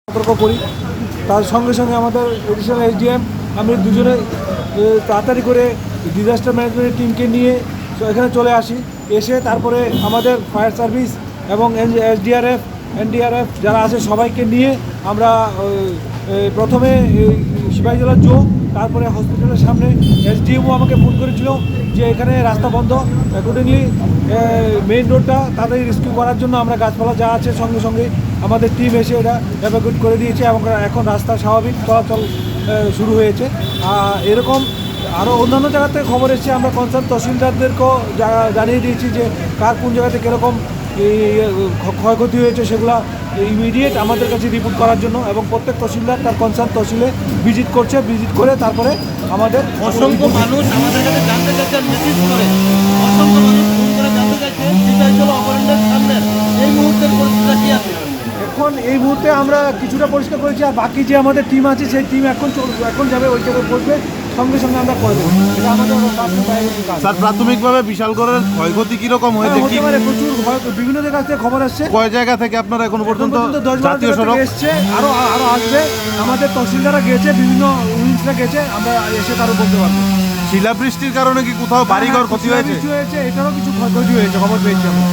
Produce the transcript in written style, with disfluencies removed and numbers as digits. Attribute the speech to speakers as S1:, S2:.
S1: সতর্ক করি। তার সঙ্গে সঙ্গে আমাদের এডিশনাল এসডিএম আমি দুজনে তাড়াতাড়ি করে ডিজাস্টার ম্যানেজমেন্টের টিমকে নিয়ে এখানে চলে আসি। এসে তারপরে আমাদের ফায়ার সার্ভিস এবং এনডিআরএফ যারা আছে সবাইকে নিয়ে আমরা প্রথমে সিপাহীজলা জো, তারপরে হসপিটালের সামনে এসডিএমও আমাকে ফোন করেছিল যে এখানে রাস্তা বন্ধ, অ্যাকর্ডিংলি মেইন রোডটা তাড়াতাড়ি রেস্কিউ করার জন্য আমরা গাছপালা যা আছে সঙ্গে সঙ্গে আমাদের টিম এসে এটা এভাকুয়েট করে দিয়েছে এবং এখন রাস্তা স্বাভাবিক চলাচল শুরু হয়েছে। এরকম আরও অন্যান্য জায়গা থেকে খবর এসেছে, আমরা কনসার্ন তহসিলদারদেরকেও জানিয়ে দিয়েছি যে কার কোন জায়গাতে কীরকম ক্ষয়ক্ষতি হয়েছে সেগুলো ইমিডিয়েট আমাদের কাছে রিপোর্ট করার জন্য, এবং প্রত্যেক তহসিলদার তার কনসার্ন তহসিলে ভিজিট করে তারপরে আমাদের
S2: অসংখ্য মানুষ আমাদের কাছে জানতে চাইছে, মেসেজ করে অসংখ্য মানুষ ফোন করে জানতে চাইছে সিপাহীজলা অপারেন্টের সামনে এই মুহূর্তের পরিস্থিতি কী আছে।
S1: এখন এই মুহূর্তে আমরা কিছুটা পরিষ্কার করেছি, আর বাকি যে আমাদের টিম আছে সেই টিম এখন যাবে ওই জায়গায় বসবে, সঙ্গে সঙ্গে আমরা করে দেবো। এটা আমাদের
S3: স্যার প্রাথমিকভাবে বিশালগড়ের ক্ষয়ক্ষতি কিরকম হয়েছে? কি
S1: প্রচুর বিভিন্ন জায়গা থেকে খবর আসছে।
S3: কয় জায়গা থেকে আপনারা এখনো পর্যন্ত জাতীয় সড়ক
S1: এসছে, আরো আসবে। আমাদের তহসিলদাররা গেছে, বিভিন্ন ইউনিটরা গেছে, আমরা এসে তারও বলতে পারবো।
S3: শিলাবৃষ্টির কারণে কি কোথাও বাড়িঘর ক্ষতি হয়েছে?
S1: এটারও কিছু ক্ষয়ক্ষতি হয়েছে, খবর পেয়েছি আমরা।